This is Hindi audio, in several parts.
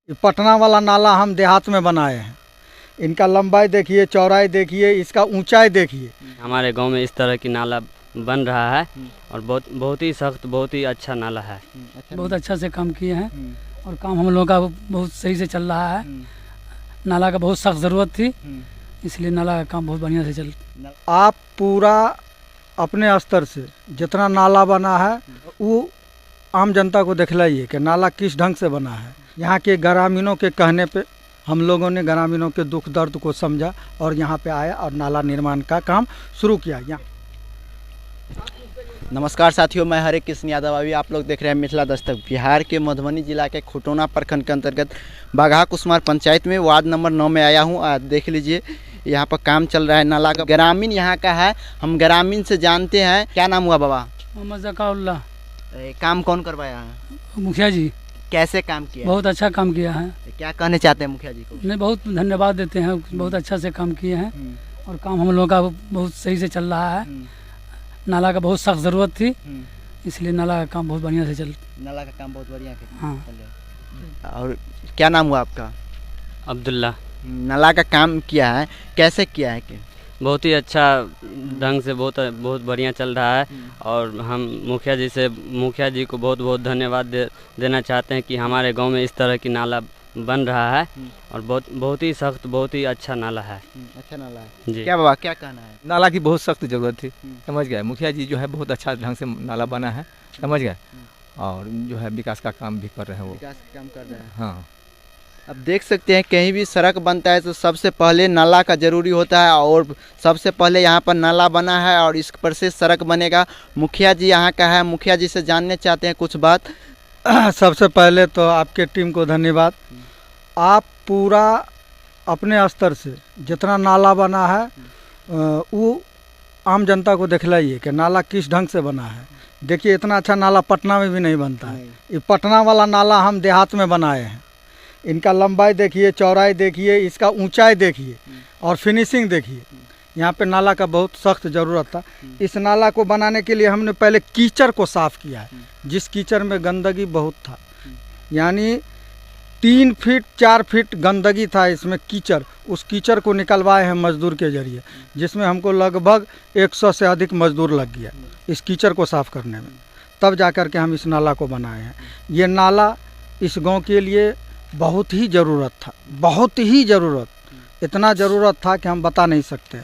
पटना वाला नाला हम देहात में बनाए हैं। इनका लंबाई देखिए, चौड़ाई देखिए, इसका ऊंचाई देखिए। हमारे गांव में इस तरह की नाला बन रहा है और बहुत ही सख्त, बहुत ही अच्छा नाला है। बहुत अच्छा से काम किए हैं और काम हम लोगों का बहुत सही से चल रहा है। नाला का बहुत सख्त ज़रूरत थी, इसलिए नाला का काम बहुत बढ़िया से चल। आप पूरा अपने स्तर से जितना नाला बना है वो आम जनता को दिखलाइए कि नाला किस ढंग से बना है। यहाँ के ग्रामीणों के कहने पे हम लोगों ने ग्रामीणों के दुख दर्द को समझा और यहाँ पे आया और नाला निर्माण का काम शुरू किया। यहाँ नमस्कार साथियों, मैं हरे कृष्ण यादव। अभी आप लोग देख रहे हैं मिथिला दस्तक। बिहार के मधुबनी जिला के खुटौना प्रखंड के अंतर्गत बाघा कुसमार पंचायत में वार्ड नंबर 9 में आया हूँ। देख लीजिए यहाँ पर काम चल रहा है नाला का। ग्रामीण यहाँ का है, हम ग्रामीण से जानते हैं। क्या नाम हुआ बाबा? मोहम्मद ज़काउल्लाह। काम कौन करवाया है? मुखिया जी। कैसे काम किया? बहुत अच्छा काम किया है। क्या कहने चाहते हैं मुखिया जी को? नहीं, बहुत धन्यवाद देते हैं, बहुत अच्छा से काम किए हैं और काम हम लोगों का बहुत सही से चल रहा है। नाला का बहुत सख्त ज़रूरत थी, इसलिए नाला का काम बहुत बढ़िया से चल। नाला का काम बहुत बढ़िया हाँ। और क्या नाम हुआ आपका? अब्दुल्ला। नाला का काम किया है, कैसे किया है? कि बहुत ही अच्छा ढंग से बहुत बढ़िया चल रहा है और हम मुखिया जी को बहुत बहुत धन्यवाद देना चाहते हैं कि हमारे गांव में इस तरह की नाला बन रहा है और बहुत ही सख्त, बहुत ही अच्छा नाला है। अच्छा नाला है जी। क्या बाबा, क्या कहना है? नाला की बहुत सख्त ज़रूरत थी, समझ गए। मुखिया जी जो है बहुत अच्छा ढंग से नाला बना है, समझ गए, और जो है विकास का काम भी कर रहे हैं वो। विकास का काम कर रहे हैं। हाँ, अब देख सकते हैं कहीं भी सड़क बनता है तो सबसे पहले नाला का ज़रूरी होता है और सबसे पहले यहाँ पर नाला बना है और इस पर से सड़क बनेगा। मुखिया जी यहाँ का है, मुखिया जी से जानने चाहते हैं कुछ बात। सबसे पहले तो आपके टीम को धन्यवाद। आप पूरा अपने स्तर से जितना नाला बना है वो आम जनता को दिखलाइए कि नाला किस ढंग से बना है। देखिए इतना अच्छा नाला पटना में भी नहीं बनता है। ये पटना वाला नाला हम देहात में बनाए हैं। इनका लंबाई देखिए, चौड़ाई देखिए, इसका ऊंचाई देखिए और फिनिशिंग देखिए। यहाँ पे नाला का बहुत सख्त ज़रूरत था। इस नाला को बनाने के लिए हमने पहले कीचड़ को साफ़ किया है, जिस कीचड़ में गंदगी बहुत था, यानी 3 फीट 4 फीट गंदगी था इसमें कीचड़। उस कीचड़ को निकलवाए हैं मजदूर के ज़रिए, जिसमें हमको लगभग 100 से अधिक मजदूर लग गया इस कीचड़ को साफ़ करने में। तब जा कर के हम इस नाला को बनाए हैं। ये नाला इस गांव के लिए बहुत ही ज़रूरत था, बहुत ही ज़रूरत, इतना ज़रूरत था कि हम बता नहीं सकते।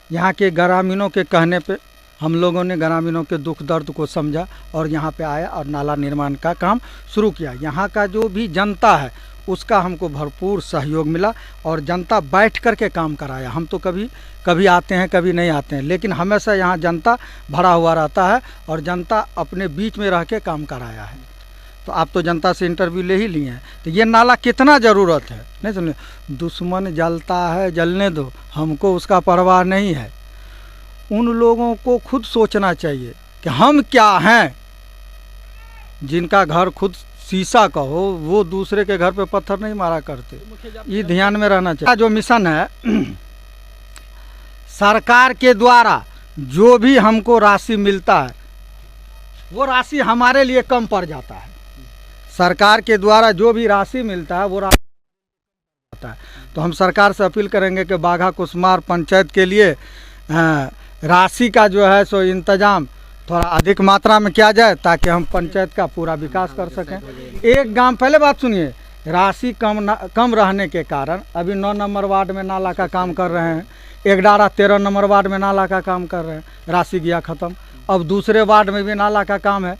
यहाँ के ग्रामीणों के कहने पे हम लोगों ने ग्रामीणों के दुख दर्द को समझा और यहाँ पे आया और नाला निर्माण का काम शुरू किया। यहाँ का जो भी जनता है उसका हमको भरपूर सहयोग मिला और जनता बैठ कर के काम कराया। हम तो कभी आते हैं, कभी नहीं आते हैं, लेकिन हमेशा यहाँ जनता भरा हुआ रहता है और जनता अपने बीच में रह के काम कराया है। तो आप तो जनता से इंटरव्यू ले ही लिए हैं, तो ये नाला कितना ज़रूरत है नहीं सुनिए। दुश्मन जलता है, जलने दो, हमको उसका परवाह नहीं है। उन लोगों को खुद सोचना चाहिए कि हम क्या हैं। जिनका घर खुद शीशा का हो वो दूसरे के घर पे पत्थर नहीं मारा करते, ये ध्यान में रहना चाहिए। जो मिशन है सरकार के द्वारा जो भी हमको राशि मिलता है वो राशि हमारे लिए कम पड़ जाता है। सरकार के द्वारा जो भी राशि मिलता है वो राशि आता है। तो हम सरकार से अपील करेंगे कि बाघा कुसमार पंचायत के लिए राशि का जो है सो इंतजाम थोड़ा अधिक मात्रा में किया जाए ताकि हम पंचायत का पूरा विकास कर सकें। एक गांव, पहले बात सुनिए, राशि कम रहने के कारण अभी 9 नंबर वार्ड में नाला का काम कर रहे हैं, 11 13 नंबर वार्ड में नाला का काम कर रहे हैं, राशि गया ख़त्म। अब दूसरे वार्ड में भी नाला का काम है,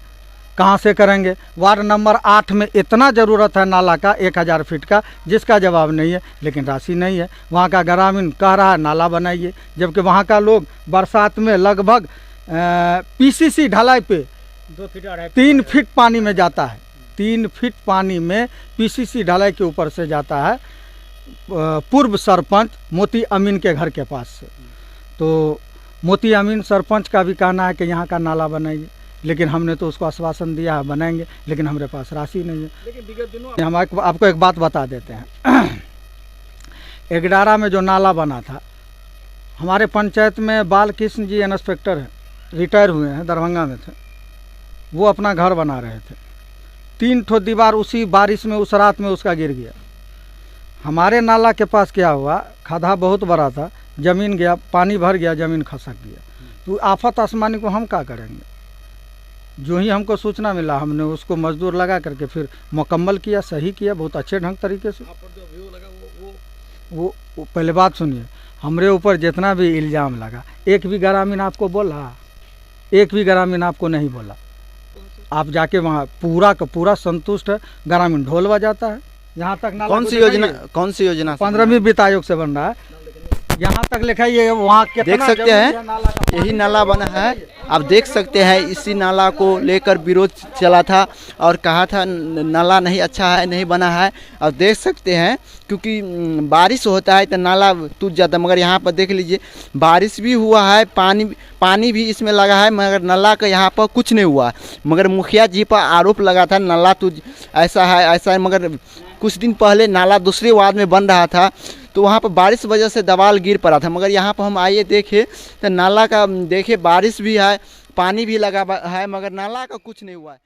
कहाँ से करेंगे? वार्ड नंबर 8 में इतना ज़रूरत है नाला का 1000 फीट का, जिसका जवाब नहीं है, लेकिन राशि नहीं है। वहाँ का ग्रामीण कह रहा है नाला बनाइए, जबकि वहाँ का लोग बरसात में लगभग पीसीसी ढलाई पे 3 फीट पानी में जाता है। 3 फीट पानी में पीसीसी ढलाई के ऊपर से जाता है पूर्व सरपंच मोती अमीन के घर के पास से। तो मोती अमीन सरपंच का भी कहना है कि यहाँ का नाला बनाइए, लेकिन हमने तो उसको आश्वासन दिया है बनाएंगे, लेकिन हमारे पास राशि नहीं है। लेकिन विगत दिनों हम आपको एक बात बता देते हैं। 11 में जो नाला बना था, हमारे पंचायत में बालकृष्ण जी इंस्पेक्टर हैं, रिटायर हुए हैं, दरभंगा में थे। वो अपना घर बना रहे थे। 3 ठो दीवार उसी बारिश में उस रात में उसका गिर गया। हमारे नाला के पास क्या हुआ, खड्डा बहुत बड़ा था, ज़मीन गया, पानी भर गया, ज़मीन खसक गया। तो आफत आसमानी को हम क्या करेंगे। जो ही हमको सूचना मिला हमने उसको मजदूर लगा करके फिर मुकम्मल किया, सही किया, बहुत अच्छे ढंग तरीके से। वो पहले बात सुनिए, हमरे ऊपर जितना भी इल्ज़ाम लगा, एक भी ग्रामीण आपको बोला, एक भी ग्रामीण आपको नहीं बोला। आप जाके वहाँ पूरा का पूरा संतुष्ट है, ग्रामीण ढोल बजाता है। यहाँ तक नाला कौन सी योजना 15वीं वित्त आयोग से बन रहा है, यहाँ तक लिखा है। वहाँ देख सकते हैं यही नाला बना है। आप देख सकते हैं इसी नाला को लेकर विरोध चला था और कहा था नाला नहीं अच्छा है, नहीं बना है। और देख सकते हैं क्योंकि बारिश होता है तो नाला टूट जाता है, मगर यहाँ पर देख लीजिए बारिश भी हुआ है, पानी भी इसमें लगा है, मगर नाला का यहाँ पर कुछ नहीं हुआ। मगर मुखिया जी पर आरोप लगा था नाला ऐसा है, मगर कुछ दिन पहले नाला दूसरे वार्ड में बन रहा था तो वहाँ पर बारिश वजह से दीवार गिर पड़ा था। मगर यहाँ पर हम आइए देखे तो नाला का देखिए बारिश भी है, पानी भी लगा है, मगर नाला का कुछ नहीं हुआ है।